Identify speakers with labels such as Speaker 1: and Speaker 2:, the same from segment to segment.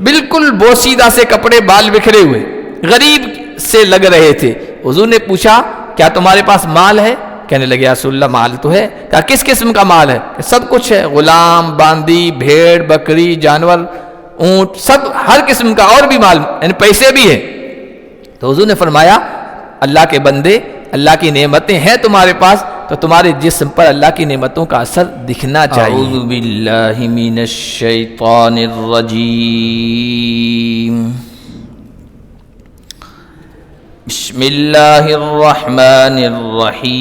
Speaker 1: بالکل بوسیدہ سے کپڑے، بال بکھرے ہوئے، غریب سے لگ رہے تھے۔ حضور نے پوچھا کیا تمہارے پاس مال ہے؟ کہنے لگے یا رسول اللہ مال تو ہے۔ کہا کس قسم کا مال ہے؟ کہ سب کچھ ہے، غلام، باندی، بھیڑ، بکری، جانور، اونٹ، سب ہر قسم کا اور بھی مال، یعنی پیسے بھی ہیں۔ تو حضور نے فرمایا اللہ کے بندے، اللہ کی نعمتیں ہیں تمہارے پاس تو تمہارے جسم پر اللہ کی نعمتوں کا اثر دکھنا چاہیے۔ اعوذ باللہ من الشیطان الرجیم، بسم اللہ الرحمن الرحیم،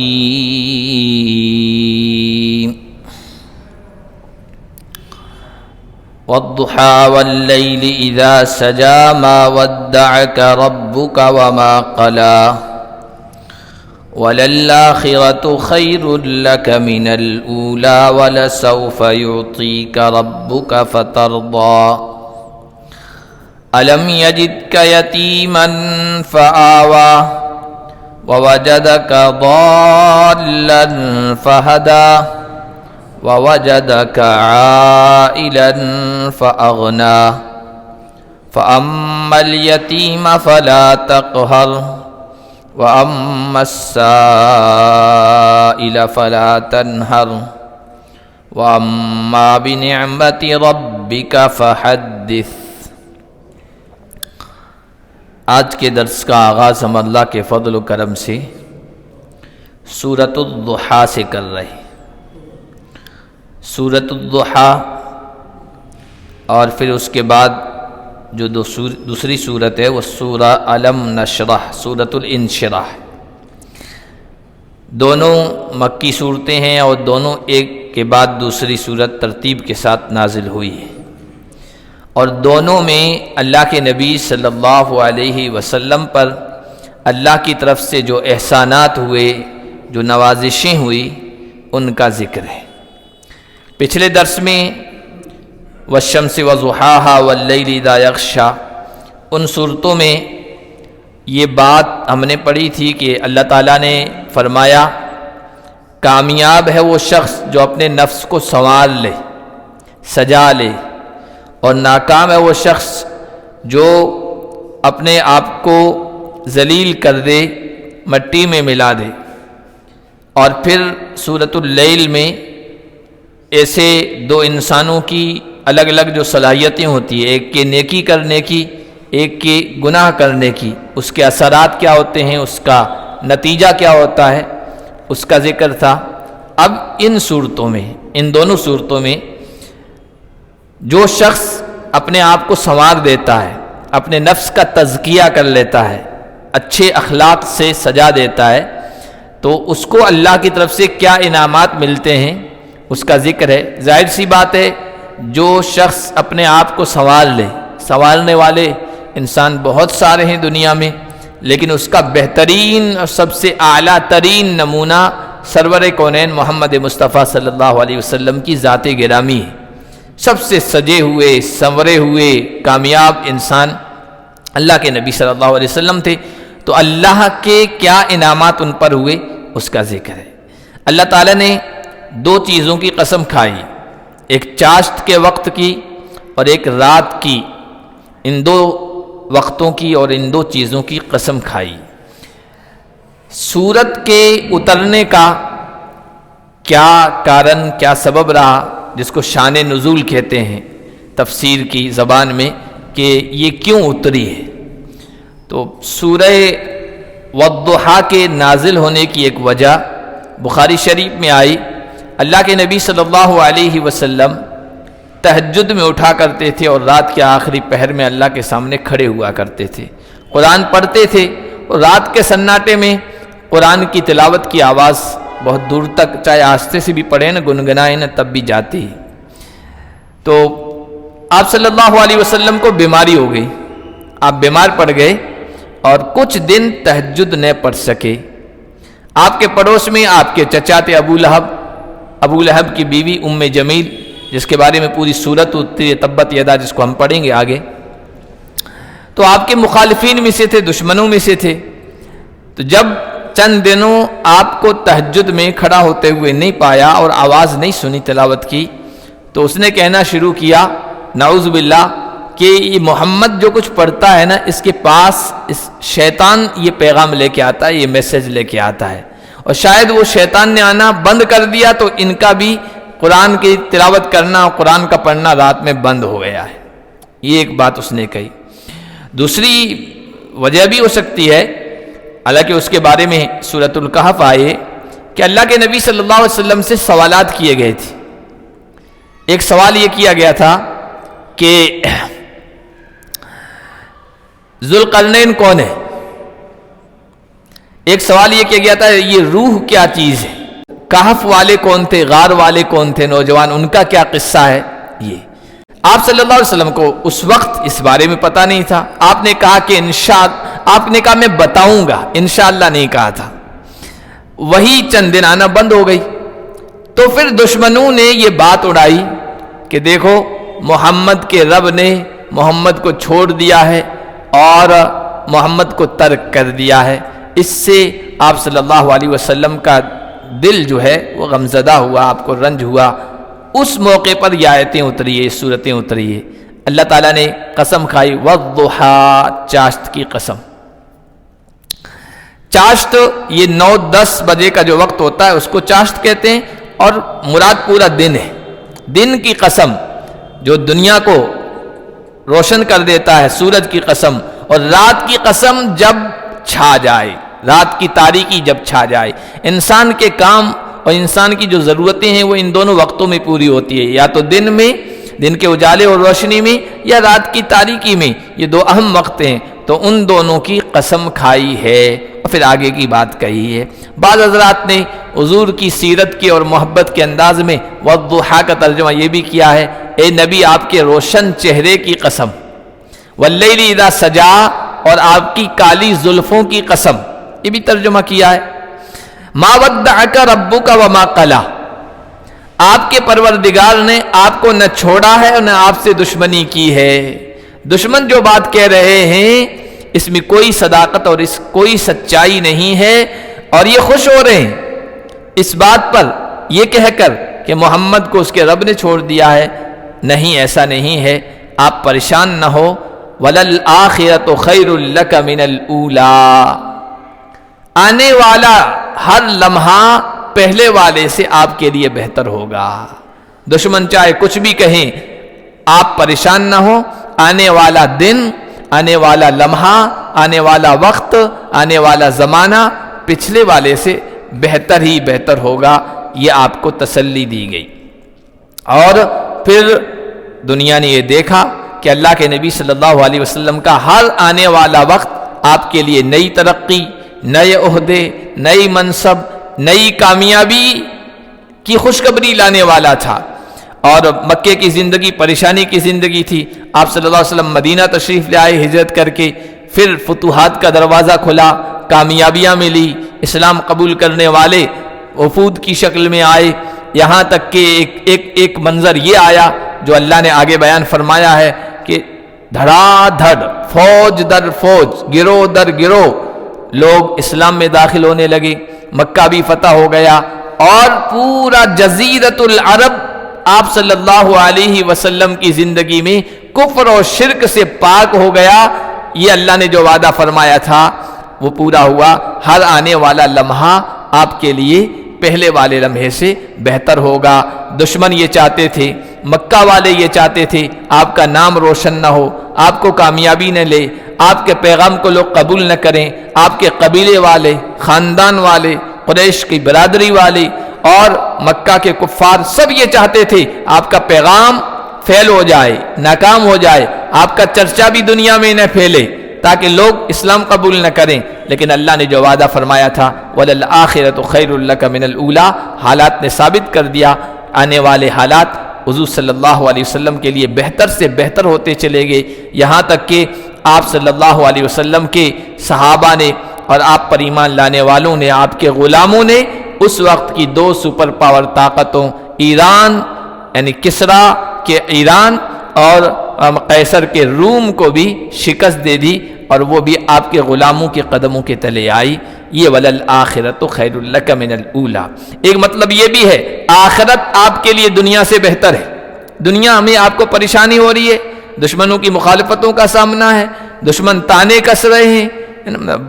Speaker 1: والضحى والليل إذا سجى ما ودعك ربك وما قلى وللآخرة خير لك من الأولى ولسوف يعطيك ربك فترضى ألم يجدك يتيما فآوى ووجدك ضالا فهدى ووجدك عائلا فأغنى فأما اليتيم فلا تقهر وأما السائل فلا تنهر وأما بنعمة ربك فحدث۔ آج کے درس کا آغاز ہم اللہ کے فضل و کرم سے سورۃ الضحیٰ سے کر رہے ہیں۔ سورۃ الضحیٰ اور پھر اس کے بعد جو دوسری سورت ہے وہ سورہ علم نشرح، سورۃ الانشراح۔ دونوں مکی صورتیں ہیں اور دونوں ایک کے بعد دوسری سورت ترتیب کے ساتھ نازل ہوئی ہے، اور دونوں میں اللہ کے نبی صلی اللہ علیہ وسلم پر اللہ کی طرف سے جو احسانات ہوئے، جو نوازشیں ہوئی، ان کا ذکر ہے۔ پچھلے درس میں والشمس وضحاها واللیل اذا یغشی، ان صورتوں میں یہ بات ہم نے پڑھی تھی کہ اللہ تعالیٰ نے فرمایا کامیاب ہے وہ شخص جو اپنے نفس کو سنوار لے، سجا لے، اور ناکام ہے وہ شخص جو اپنے آپ کو ذلیل کر دے، مٹی میں ملا دے۔ اور پھر سورۃ اللیل میں ایسے دو انسانوں کی الگ الگ جو صلاحیتیں ہوتی ہیں، ایک کے نیکی کرنے کی، ایک کے گناہ کرنے کی، اس کے اثرات کیا ہوتے ہیں، اس کا نتیجہ کیا ہوتا ہے، اس کا ذکر تھا۔ اب ان صورتوں میں، ان دونوں صورتوں میں جو شخص اپنے آپ کو سنوار دیتا ہے، اپنے نفس کا تزکیہ کر لیتا ہے، اچھے اخلاق سے سجا دیتا ہے، تو اس کو اللہ کی طرف سے کیا انعامات ملتے ہیں اس کا ذکر ہے۔ ظاہر سی بات ہے جو شخص اپنے آپ کو سنوار لے، سنوارنے والے انسان بہت سارے ہیں دنیا میں، لیکن اس کا بہترین اور سب سے اعلیٰ ترین نمونہ سرور کونین محمد مصطفیٰ صلی اللہ علیہ وسلم کی ذات گرامی ہے۔ سب سے سجے ہوئے، سنورے ہوئے کامیاب انسان اللہ کے نبی صلی اللہ علیہ وسلم تھے، تو اللہ کے کیا انعامات ان پر ہوئے اس کا ذکر ہے۔ اللہ تعالیٰ نے دو چیزوں کی قسم کھائی، ایک چاشت کے وقت کی اور ایک رات کی، ان دو وقتوں کی اور ان دو چیزوں کی قسم کھائی۔ سورت کے اترنے کا کیا کارن، کیا سبب رہا، جس کو شان نزول کہتے ہیں تفسیر کی زبان میں، کہ یہ کیوں اتری ہے؟ تو سورہ والضحیٰ کے نازل ہونے کی ایک وجہ بخاری شریف میں آئی، اللہ کے نبی صلی اللہ علیہ وسلم تہجد میں اٹھا کرتے تھے اور رات کے آخری پہر میں اللہ کے سامنے کھڑے ہوا کرتے تھے، قرآن پڑھتے تھے، اور رات کے سناٹے میں قرآن کی تلاوت کی آواز بہت دور تک، چاہے آہستے سے بھی پڑھیں نا، گنگنائیں نا، تب بھی جاتی ہے۔ تو آپ صلی اللہ علیہ وسلم کو بیماری ہو گئی، آپ بیمار پڑ گئے اور کچھ دن تہجد نہ پڑھ سکے۔ آپ کے پڑوس میں آپ کے چچا تھے ابو لہب کی بیوی ام جمیل، جس کے بارے میں پوری سورت اتری ہے، تبت یدا، جس کو ہم پڑھیں گے آگے۔ تو آپ کے مخالفین میں سے تھے، دشمنوں میں سے تھے۔ تو جب چند دنوں آپ کو تہجد میں کھڑا ہوتے ہوئے نہیں پایا اور آواز نہیں سنی تلاوت کی، تو اس نے کہنا شروع کیا نعوذ باللہ کہ یہ محمد جو کچھ پڑھتا ہے نا، اس کے پاس اس شیطان یہ پیغام لے کے آتا ہے، یہ میسج لے کے آتا ہے، اور شاید وہ شیطان نے آنا بند کر دیا تو ان کا بھی قرآن کی تلاوت کرنا اور قرآن کا پڑھنا رات میں بند ہو گیا ہے۔ یہ ایک بات اس نے کہی۔ دوسری وجہ بھی ہو سکتی ہے، حالانکہ اس کے بارے میں سورۃ الکہف آئے کہ اللہ کے نبی صلی اللہ علیہ وسلم سے سوالات کیے گئے تھے۔ ایک سوال یہ کیا گیا تھا کہ ذوالقرنین کون ہے؟ ایک سوال یہ کیا گیا تھا یہ روح کیا چیز ہے؟ کہف والے کون تھے؟ غار والے کون تھے نوجوان؟ ان کا کیا قصہ ہے؟ یہ آپ صلی اللہ علیہ وسلم کو اس وقت اس بارے میں پتہ نہیں تھا۔ آپ نے کہا کہ آپ نے کہا میں بتاؤں گا، انشاءاللہ نہیں کہا تھا۔ وہی چند دن آنا بند ہو گئی، تو پھر دشمنوں نے یہ بات اڑائی کہ دیکھو محمد کے رب نے محمد کو چھوڑ دیا ہے اور محمد کو ترک کر دیا ہے۔ اس سے آپ صلی اللہ علیہ وسلم کا دل جو ہے وہ غمزدہ ہوا، آپ کو رنج ہوا۔ اس موقع پر یہ آیتیں اتری ہے، سورتیں اتری ہے۔ اللہ تعالیٰ نے قسم کھائی والضحیٰ، چاشت کی قسم۔ چاشت یہ 9-10 بجے کا جو وقت ہوتا ہے اس کو چاشت کہتے ہیں، اور مراد پورا دن ہے۔ دن کی قسم جو دنیا کو روشن کر دیتا ہے، سورج کی قسم، اور رات کی قسم جب چھا جائے، رات کی تاریکی جب چھا جائے۔ انسان کے کام اور انسان کی جو ضرورتیں ہیں وہ ان دونوں وقتوں میں پوری ہوتی ہے، یا تو دن میں، دن کے اجالے اور روشنی میں، یا رات کی تاریکی میں۔ یہ دو اہم وقت ہیں، تو ان دونوں کی قسم کھائی ہے، اور پھر آگے کی بات کہی ہے۔ بعض حضرات نے حضور کی سیرت کے اور محبت کے انداز میں والضحیٰ کا ترجمہ یہ بھی کیا ہے، اے نبی آپ کے روشن چہرے کی قسم، واللیل اذا سجا، اور آپ کی کالی زلفوں کی قسم، یہ بھی ترجمہ کیا ہے۔ ما ودعک ربک وما قلی، آپ کے پروردگار نے آپ کو نہ چھوڑا ہے اور نہ آپ سے دشمنی کی ہے۔ دشمن جو بات کہہ رہے ہیں اس میں کوئی صداقت اور اس کوئی سچائی نہیں ہے، اور یہ خوش ہو رہے ہیں اس بات پر یہ کہہ کر کہ محمد کو اس کے رب نے چھوڑ دیا ہے۔ نہیں، ایسا نہیں ہے، آپ پریشان نہ ہو۔ وَلَلْآخِرَةُ خَيْرٌ لَكَ مِنَ الْأُولَىٰ، آنے والا ہر لمحہ پہلے والے سے آپ کے لیے بہتر ہوگا۔ دشمن چاہے کچھ بھی کہیں، آپ پریشان نہ ہو، آنے والا دن، آنے والا لمحہ، آنے والا وقت، آنے والا زمانہ پچھلے والے سے بہتر ہی بہتر ہوگا، یہ آپ کو تسلی دی گئی۔ اور پھر دنیا نے یہ دیکھا کہ اللہ کے نبی صلی اللہ علیہ وسلم کا ہر آنے والا وقت آپ کے لیے نئی ترقی، نئے عہدے، نئی منصب، نئی کامیابی کی خوشخبری لانے والا تھا۔ اور مکے کی زندگی پریشانی کی زندگی تھی، آپ صلی اللہ علیہ وسلم مدینہ تشریف لے آئے ہجرت کر کے، پھر فتوحات کا دروازہ کھلا، کامیابیاں ملی، اسلام قبول کرنے والے وفود کی شکل میں آئے، یہاں تک کہ ایک منظر یہ آیا جو اللہ نے آگے بیان فرمایا ہے کہ دھڑا دھڑ، فوج در فوج، گروہ در گروہ لوگ اسلام میں داخل ہونے لگے، مکہ بھی فتح ہو گیا، اور پورا جزیرۃ العرب آپ صلی اللہ علیہ وسلم کی زندگی میں کفر اور شرک سے پاک ہو گیا۔ یہ اللہ نے جو وعدہ فرمایا تھا وہ پورا ہوا۔ ہر آنے والا لمحہ آپ کے لیے پہلے والے لمحے سے بہتر ہوگا۔ دشمن یہ چاہتے تھے، مکہ والے یہ چاہتے تھے آپ کا نام روشن نہ ہو، آپ کو کامیابی نہ لے، آپ کے پیغام کو لوگ قبول نہ کریں، آپ کے قبیلے والے، خاندان والے، قریش کی برادری والے اور مکہ کے کفار سب یہ چاہتے تھے آپ کا پیغام فیل ہو جائے، ناکام ہو جائے، آپ کا چرچا بھی دنیا میں نہ پھیلے تاکہ لوگ اسلام قبول نہ کریں۔ لیکن اللہ نے جو وعدہ فرمایا تھا وَلَلْآخِرَةُ خَيْرٌ لَكَ مِنَ الْأُولَىٰ، حالات نے ثابت کر دیا، آنے والے حالات حضور صلی اللہ علیہ وسلم کے لیے بہتر سے بہتر ہوتے چلے گئے، یہاں تک کہ آپ صلی اللہ علیہ وسلم کے صحابہ نے اور آپ پر ایمان لانے والوں نے، آپ کے غلاموں نے اس وقت کی دو سپر پاور طاقتوں، ایران یعنی کسرا کے ایران اور قیصر کے روم کو بھی شکست دے دی، اور وہ بھی آپ کے غلاموں کے قدموں کے تلے آئی۔ یہ وَلَلْآخِرَةُ خَيْرٌ لَكَ مِنَ الْأُولَىٰ، ایک مطلب یہ بھی ہے آخرت آپ کے لیے دنیا سے بہتر ہے۔ دنیا میں آپ کو پریشانی ہو رہی ہے، دشمنوں کی مخالفتوں کا سامنا ہے، دشمن تانے کس رہے ہیں،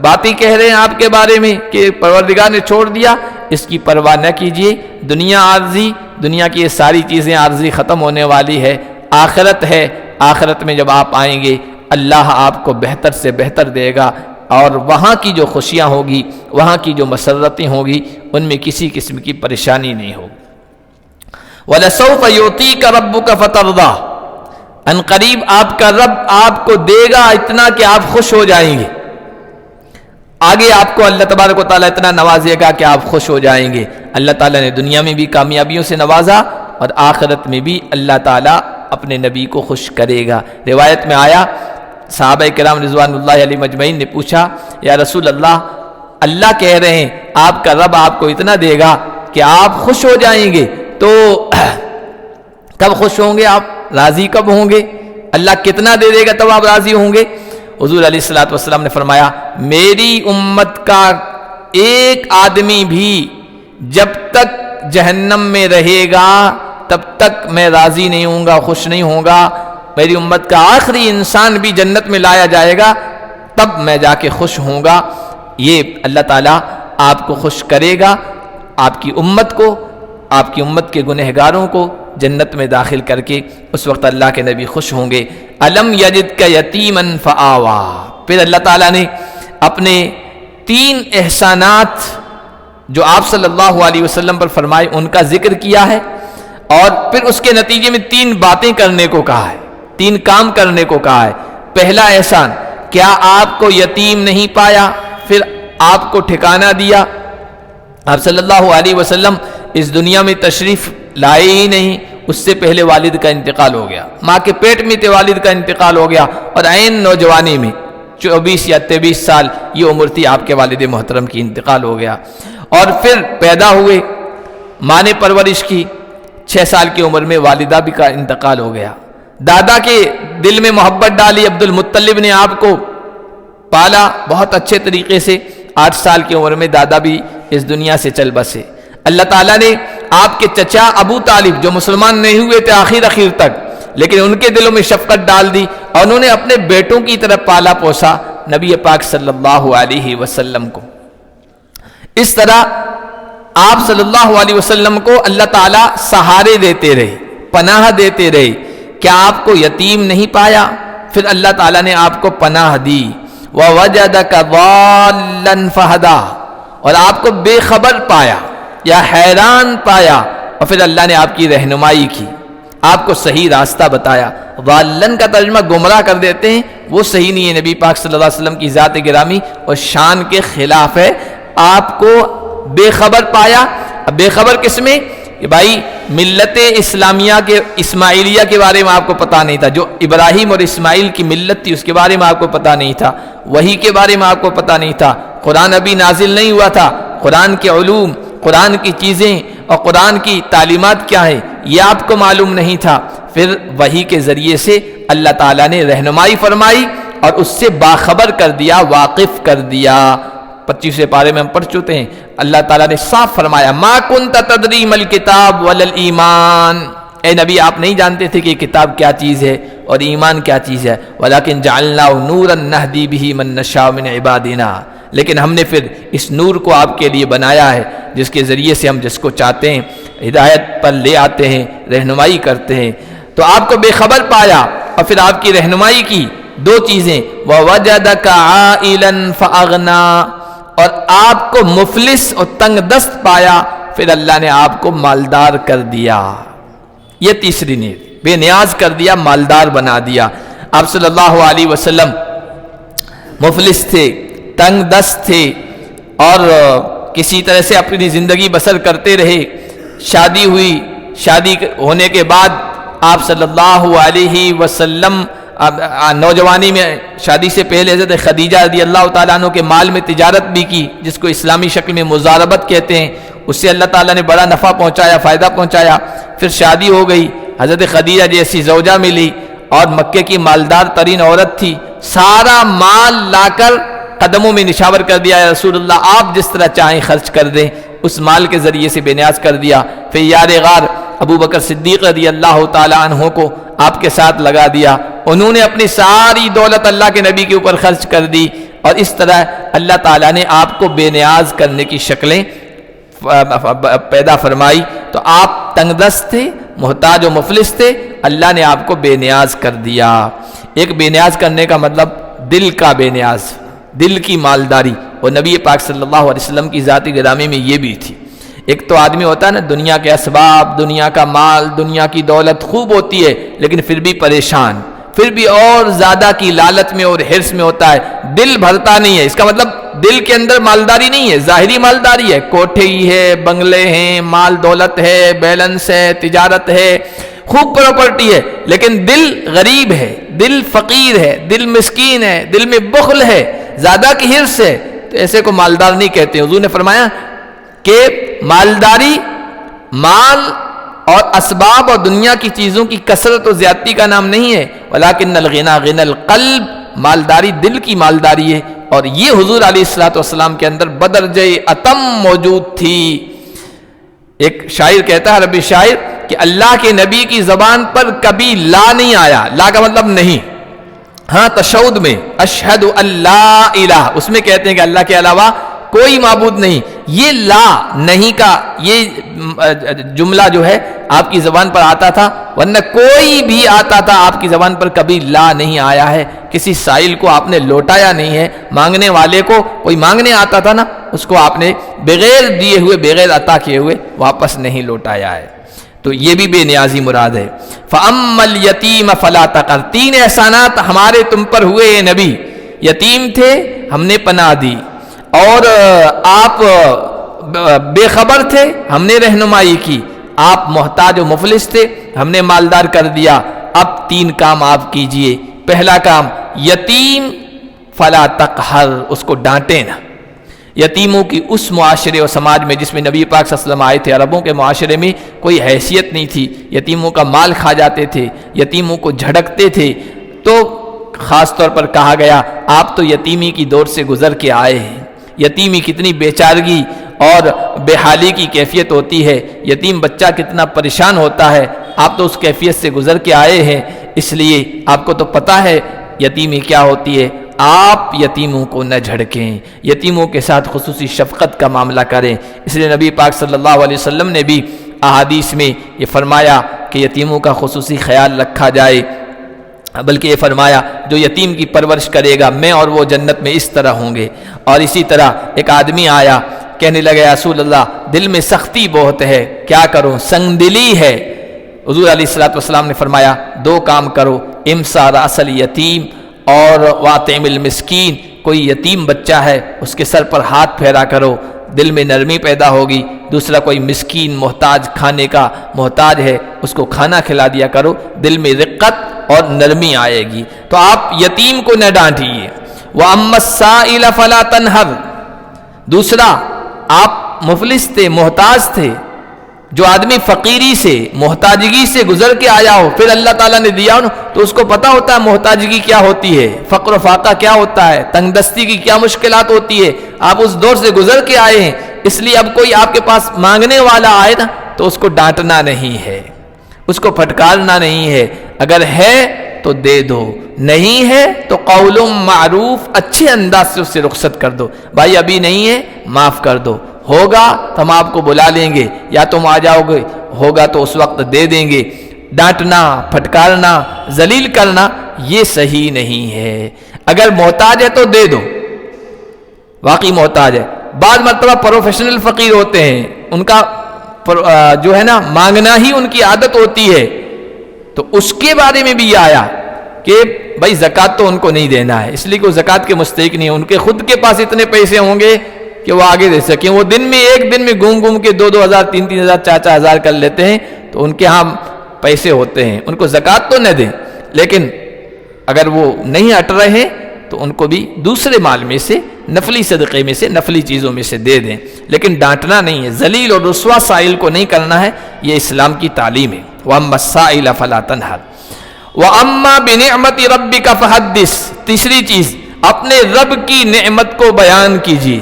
Speaker 1: باتیں کہہ رہے ہیں آپ کے بارے میں کہ پروردگار نے چھوڑ دیا، اس کی پرواہ نہ کیجیے۔ دنیا عارضی، دنیا کی یہ ساری چیزیں عارضی ختم ہونے والی ہے، آخرت ہے، آخرت میں جب آپ آئیں گے اللہ آپ کو بہتر سے بہتر دے گا، اور وہاں کی جو خوشیاں ہوگی، وہاں کی جو مسرتیں ہوگی، ان میں کسی قسم کی پریشانی نہیں ہوگی۔ وَلَسَوْفَ يُعْطِيكَ رَبُّكَ فَتَرْضَىٰ، ان قریب آپ کا رب آپ کو دے گا اتنا کہ آپ خوش ہو جائیں گے۔ آگے آپ کو اللہ تبارک و تعالیٰ اتنا نوازے گا کہ آپ خوش ہو جائیں گے۔ اللہ تعالیٰ نے دنیا میں بھی کامیابیوں سے نوازا، اور آخرت میں بھی اللہ تعالیٰ اپنے نبی کو خوش کرے گا۔ روایت میں آیا، صحابہ کرام رضوان اللہ علیہ مجمعین نے پوچھا، یا رسول اللہ، اللہ کہہ رہے ہیں آپ کا رب آپ کو اتنا دے گا کہ آپ خوش ہو جائیں گے، تو کب خوش ہوں گے آپ؟ راضی کب ہوں گے؟ اللہ کتنا دے دے گا تب آپ راضی ہوں گے؟ حضور علیہ الصلوۃ والسلام نے فرمایا، میری امت کا ایک آدمی بھی جب تک جہنم میں رہے گا تب تک میں راضی نہیں ہوں گا، خوش نہیں ہوں گا۔ میری امت کا آخری انسان بھی جنت میں لایا جائے گا تب میں جا کے خوش ہوں گا۔ یہ اللہ تعالیٰ آپ کو خوش کرے گا، آپ کی امت کو، آپ کی امت کے گنہگاروں کو جنت میں داخل کر کے، اس وقت اللہ کے نبی خوش ہوں گے۔ الم یجدک یتیما فآوا، پھر اللہ تعالیٰ نے اپنے 3 احسانات جو آپ صلی اللہ علیہ وسلم پر فرمائے ان کا ذکر کیا ہے، اور پھر اس کے نتیجے میں 3 باتیں کرنے کو کہا ہے، 3 کام کرنے کو کہا ہے۔ پہلا احسان، کیا آپ کو یتیم نہیں پایا پھر آپ کو ٹھکانہ دیا؟ آپ صلی اللہ علیہ وسلم اس دنیا میں تشریف لائے ہی نہیں، اس سے پہلے والد کا انتقال ہو گیا، ماں کے پیٹ میں تھے والد کا انتقال ہو گیا، اور عین نوجوانی میں 24 یا 23 سال یہ عمر تھی آپ کے والد محترم کی، انتقال ہو گیا۔ اور پھر پیدا ہوئے، ماں نے پرورش کی، 6 سال کی عمر میں والدہ بھی کا انتقال ہو گیا۔ دادا کے دل میں محبت ڈالی، عبد المطلب نے آپ کو پالا بہت اچھے طریقے سے، 8 سال کی عمر میں دادا بھی اس دنیا سے چل بسے۔ اللہ تعالیٰ نے آپ کے چچا ابو طالب جو مسلمان نہیں ہوئے تھے آخر تک، لیکن ان کے دلوں میں شفقت ڈال دی، اور انہوں نے اپنے بیٹوں کی طرف پالا پوسا نبی پاک صلی اللہ علیہ وسلم کو۔ اس طرح آپ صلی اللہ علیہ وسلم کو اللہ تعالیٰ سہارے دیتے رہے، پناہ دیتے رہے۔ کیا آپ کو یتیم نہیں پایا؟ پھر اللہ تعالیٰ نے آپ کو پناہ دی۔ وَوَجَدَكَ ضَالًّا فَهَدَىٰ، اور آپ کو بے خبر پایا یا حیران پایا، اور پھر اللہ نے آپ کی رہنمائی کی، آپ کو صحیح راستہ بتایا۔ ضالن کا ترجمہ گمراہ کر دیتے ہیں، وہ صحیح نہیں ہے، نبی پاک صلی اللہ علیہ وسلم کی ذات گرامی اور شان کے خلاف ہے۔ آپ کو بے خبر پایا۔ اب بے خبر کس میں؟ کہ بھائی ملت اسلامیہ کے اسماعیلیہ کے بارے میں آپ کو پتہ نہیں تھا، جو ابراہیم اور اسماعیل کی ملت تھی اس کے بارے میں آپ کو پتہ نہیں تھا، وحی کے بارے میں آپ کو پتہ نہیں تھا، قرآن ابھی نازل نہیں ہوا تھا، قرآن کے علوم، قرآن کی چیزیں اور قرآن کی تعلیمات کیا ہے یہ آپ کو معلوم نہیں تھا۔ پھر وحی کے ذریعے سے اللہ تعالیٰ نے رہنمائی فرمائی اور اس سے باخبر کر دیا، واقف کر دیا۔ 25 پارے میں ہم پڑھ چکے ہیں، اللہ تعالیٰ نے صاف فرمایا، ما کنت تدری ما الکتاب ولا الایمان، اے نبی آپ نہیں جانتے تھے کہ کتاب کیا چیز ہے اور ایمان کیا چیز ہے، ولکن جعلناہ نورا نہدی بہ من نشاء من عبادنا، لیکن ہم نے پھر اس نور کو آپ کے لیے بنایا ہے جس کے ذریعے سے ہم جس کو چاہتے ہیں ہدایت پر لے آتے ہیں، رہنمائی کرتے ہیں۔ تو آپ کو بے خبر پایا اور پھر آپ کی رہنمائی کی۔ 2 چیزیں، وَوَجَدَكَ عَائِلًا فَأَغْنَىٰ، اور آپ کو مفلس اور تنگ دست پایا، پھر اللہ نے آپ کو مالدار کر دیا۔ یہ تیسری نیت، بے نیاز کر دیا، مالدار بنا دیا۔ آپ صلی اللہ علیہ وسلم مفلس تھے، تنگ دست تھے، اور کسی طرح سے اپنی زندگی بسر کرتے رہے۔ شادی ہوئی، شادی ہونے کے بعد آپ صلی اللہ علیہ وسلم نوجوانی میں، شادی سے پہلے حضرت خدیجہ رضی اللہ تعالیٰ عنہ کے مال میں تجارت بھی کی، جس کو اسلامی شکل میں مزاربت کہتے ہیں، اس سے اللہ تعالیٰ نے بڑا نفع پہنچایا، فائدہ پہنچایا۔ پھر شادی ہو گئی، حضرت خدیجہ جیسی زوجہ ملی اور مکے کی مالدار ترین عورت تھی، سارا مال لا کر قدموں میں نشاور کر دیا، یا رسول اللہ آپ جس طرح چاہیں خرچ کر دیں، اس مال کے ذریعے سے بے نیاز کر دیا۔ پھر یار غار ابو بکر صدیق رضی اللہ تعالیٰ عنہ کو آپ کے ساتھ لگا دیا، انہوں نے اپنی ساری دولت اللہ کے نبی کے اوپر خرچ کر دی، اور اس طرح اللہ تعالیٰ نے آپ کو بے نیاز کرنے کی شکلیں پیدا فرمائی۔ تو آپ تنگ دست تھے، محتاج و مفلس تھے، اللہ نے آپ کو بے نیاز کر دیا۔ ایک بے نیاز کرنے کا مطلب دل کا بے نیاز، دل کی مالداری، اور نبی پاک صلی اللہ علیہ وسلم کی ذاتی گرامی میں یہ بھی تھی۔ ایک تو آدمی ہوتا ہے نا، دنیا کے اسباب، دنیا کا مال، دنیا کی دولت خوب ہوتی ہے، لیکن پھر بھی پریشان، پھر بھی اور زیادہ کی لالچ میں اور حرص میں ہوتا ہے، دل بھرتا نہیں ہے۔ اس کا مطلب دل کے اندر مالداری نہیں ہے، ظاہری مالداری ہے، کوٹھے ہی ہے، بنگلے ہیں، مال دولت ہے، بیلنس ہے، تجارت ہے، خوب پراپرٹی ہے، لیکن دل غریب ہے، دل فقیر ہے، دل مسکین ہے، دل میں بخل ہے، زیادہ کی حرص ہے، تو ایسے کو مالدار نہیں کہتے۔ حضور نے فرمایا کہ مالداری، مال اور اسباب اور دنیا کی چیزوں کی کثرت و زیادتی کا نام نہیں ہے، ولیکن الغنی غنی القلب، مالداری دل کی مالداری ہے، اور یہ حضور علیہ الصلوۃ والسلام کے اندر بدرجہ اتم موجود تھی۔ ایک شاعر کہتا ہے، عربی شاعر، کہ اللہ کے نبی کی زبان پر کبھی لا نہیں آیا، لا کا مطلب نہیں، ہاں تشہد میں اشہد اللہ الہ، اس میں کہتے ہیں کہ اللہ کے علاوہ کوئی معبود نہیں، یہ لا نہیں کا یہ جملہ جو ہے آپ کی زبان پر آتا تھا، ورنہ کوئی بھی آتا تھا آپ کی زبان پر کبھی لا نہیں آیا ہے۔ کسی سائل کو آپ نے لوٹایا نہیں ہے، مانگنے والے کو کوئی مانگنے آتا تھا نا، اس کو آپ نے بغیر دیے ہوئے، بغیر عطا کیے ہوئے واپس نہیں لوٹایا ہے۔ تو یہ بھی بے نیازی مراد ہے۔ فَأَمَّا الْيَتِيمَ فَلَا تَقْهَرْ، تین احسانات ہمارے تم پر ہوئے اے نبی، یتیم تھے ہم نے پناہ دی، اور آپ بے خبر تھے ہم نے رہنمائی کی، آپ محتاج و مفلس تھے ہم نے مالدار کر دیا۔ اب تین کام آپ کیجئے۔ پہلا کام، یتیم فلا تقہر، اس کو ڈانٹے نہ۔ یتیموں کی اس معاشرے اور سماج میں جس میں نبی پاک صلی اللہ علیہ وسلم آئے تھے، عربوں کے معاشرے میں کوئی حیثیت نہیں تھی، یتیموں کا مال کھا جاتے تھے، یتیموں کو جھڑکتے تھے، تو خاص طور پر کہا گیا آپ تو یتیمی کی دور سے گزر کے آئے ہیں۔ یتیمی کتنی بے چارگی اور بے حالی کی کیفیت ہوتی ہے، یتیم بچہ کتنا پریشان ہوتا ہے، آپ تو اس کیفیت سے گزر کے آئے ہیں، اس لیے آپ کو تو پتہ ہے یتیمی کیا ہوتی ہے۔ آپ یتیموں کو نہ جھڑکیں، یتیموں کے ساتھ خصوصی شفقت کا معاملہ کریں۔ اس لیے نبی پاک صلی اللہ علیہ وسلم نے بھی احادیث میں یہ فرمایا کہ یتیموں کا خصوصی خیال رکھا جائے، بلکہ یہ فرمایا جو یتیم کی پرورش کرے گا میں اور وہ جنت میں اس طرح ہوں گے۔ اور اسی طرح ایک آدمی آیا، کہنے لگا یا رسول اللہ دل میں سختی بہت ہے، کیا کروں، سنگ دلی ہے۔ حضور علیہ الصلوۃ والسلام نے فرمایا دو کام کرو، امسا راس الیتیم اور واطعم المسکین، کوئی یتیم بچہ ہے اس کے سر پر ہاتھ پھیرا کرو، دل میں نرمی پیدا ہوگی۔ دوسرا کوئی مسکین محتاج کھانے کا محتاج ہے اس کو کھانا کھلا دیا کرو، دل میں رقت اور نرمی آئے گی۔ تو آپ یتیم کو نہ ڈانٹیے۔ وَأَمَّا السَّائِلَ فَلَا تَنْهَرْ، دوسرا آپ مفلس تھے، محتاج تھے، جو آدمی فقیری سے، محتاجگی سے گزر کے آیا ہو، پھر اللہ تعالیٰ نے دیا ہو تو اس کو پتہ ہوتا ہے محتاجگی کیا ہوتی ہے، فقر و فاقہ کیا ہوتا ہے، تنگ دستی کی کیا مشکلات ہوتی ہے، آپ اس دور سے گزر کے آئے ہیں، اس لیے اب کوئی آپ کے پاس مانگنے والا آئے نا تو اس کو ڈانٹنا نہیں ہے، اس کو پھٹکارنا نہیں ہے، اگر ہے تو دے دو، نہیں ہے تو قول معروف، اچھے انداز سے اس سے رخصت کر دو، بھائی ابھی نہیں ہے معاف کر دو، ہوگا تو ہم آپ کو بلا لیں گے، یا تم آ جاؤ گے، ہوگا تو اس وقت دے دیں گے۔ ڈانٹنا، پھٹکارنا، ذلیل کرنا یہ صحیح نہیں ہے۔ اگر محتاج ہے تو دے دو، واقعی محتاج ہے۔ بعض مرتبہ پروفیشنل فقیر ہوتے ہیں، ان کا جو ہے نا مانگنا ہی ان کی عادت ہوتی ہے، تو اس کے بارے میں بھی یہ آیا کہ بھائی زکوٰۃ تو ان کو نہیں دینا ہے، اس لیے کہ وہ زکوٰۃ کے مستحق نہیں ہیں، ان کے خود کے پاس اتنے پیسے ہوں گے کہ وہ آگے دے سکیں، وہ دن میں ایک دن میں گھوم کے 2,000 3,000 4,000 کر لیتے ہیں، تو ان کے ہاں پیسے ہوتے ہیں، ان کو زکوٰۃ تو نہ دیں، لیکن اگر وہ نہیں ہٹ رہے تو ان کو بھی دوسرے مال میں سے، نفلی صدقے میں سے، نفلی چیزوں میں سے دے دیں، لیکن ڈانٹنا نہیں ہے، ذلیل اور رسوا سائل کو نہیں کرنا ہے، یہ اسلام کی تعلیم ہے۔ وَأَمَّا السَّائِلَ فَلَا تَنْهَرْ وَأَمَّا بِنِعْمَةِ رَبِّكَ فَحَدِّثْ، تیسری چیز اپنے رب کی نعمت کو بیان کیجیے۔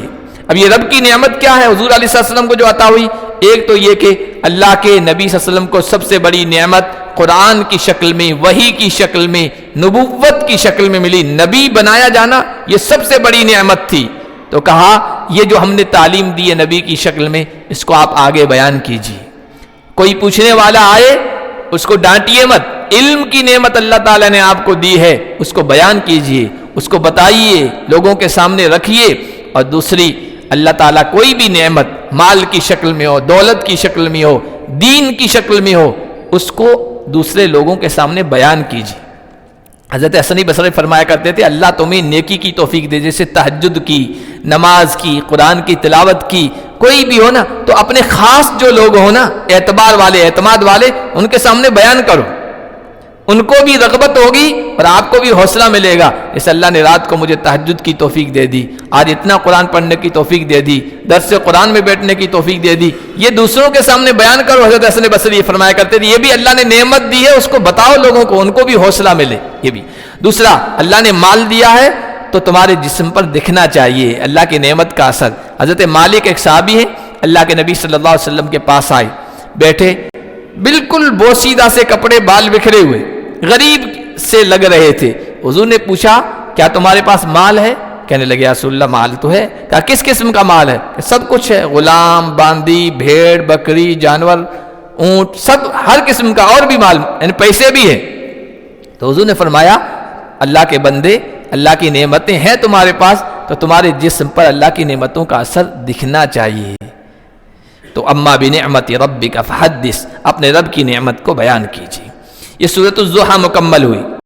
Speaker 1: اب یہ رب کی نعمت کیا ہے؟ حضور علیہ السلام کو جو عطا ہوئی، ایک تو یہ کہ اللہ کے نبی صلی اللہ علیہ وسلم کو سب سے بڑی نعمت قرآن کی شکل میں، وحی کی شکل میں، نبوت کی شکل میں ملی، نبی بنایا جانا یہ سب سے بڑی نعمت تھی۔ تو کہا یہ جو ہم نے تعلیم دی ہے نبی کی شکل میں، اس کو آپ آگے بیان کیجیے۔ کوئی پوچھنے والا آئے اس کو ڈانٹیے مت، علم کی نعمت اللہ تعالیٰ نے آپ کو دی ہے، اس کو بیان کیجیے، اس کو بتائیے، لوگوں کے سامنے رکھیے۔ اور دوسری، اللہ تعالیٰ کوئی بھی نعمت مال کی شکل میں ہو، دولت کی شکل میں ہو، دین کی شکل میں ہو، اس کو دوسرے لوگوں کے سامنے بیان کیجیے۔ حضرت حسن بصری فرمایا کرتے تھے اللہ تمہیں نیکی کی توفیق دے، جیسے تہجد کی، نماز کی، قرآن کی تلاوت کی، کوئی بھی ہو نا تو اپنے خاص جو لوگ ہو نا، اعتبار والے، اعتماد والے، ان کے سامنے بیان کرو، ان کو بھی رغبت ہوگی اور آپ کو بھی حوصلہ ملے گا۔ اس اللہ نے رات کو مجھے تہجد کی توفیق دے دی، آج اتنا قرآن پڑھنے کی توفیق دے دی، درس قرآن میں بیٹھنے کی توفیق دے دی، یہ دوسروں کے سامنے بیان کرو۔ حضرت حسن بصری فرمایا کرتے تھے یہ بھی اللہ نے نعمت دی ہے، اس کو بتاؤ لوگوں کو، ان کو بھی حوصلہ ملے۔ یہ بھی دوسرا، اللہ نے مال دیا ہے تو تمہارے جسم پر دکھنا چاہیے اللہ کی نعمت کا اثر۔ حضرت مالک ایک صحابی ہے، اللہ کے نبی صلی اللہ علیہ وسلم کے پاس آئے، بیٹھے، بالکل بوسیدہ سے کپڑے، بال بکھرے ہوئے، غریب سے لگ رہے تھے۔ حضور نے پوچھا کیا تمہارے پاس مال ہے؟ کہنے لگے یا رسول اللہ مال تو ہے۔ کہا کس قسم کا مال ہے؟ کہ سب کچھ ہے، غلام، باندی، بھیڑ، بکری، جانور، اونٹ، سب ہر قسم کا اور بھی مال، یعنی پیسے بھی ہیں۔ تو حضور نے فرمایا اللہ کے بندے، اللہ کی نعمتیں ہیں تمہارے پاس تو تمہارے جسم پر اللہ کی نعمتوں کا اثر دکھنا چاہیے۔ تو اما بنعمت ربک فحدث، اپنے رب کی نعمت کو بیان کیجیے۔ یہ سورۃ الضحیٰ مکمل ہوئی۔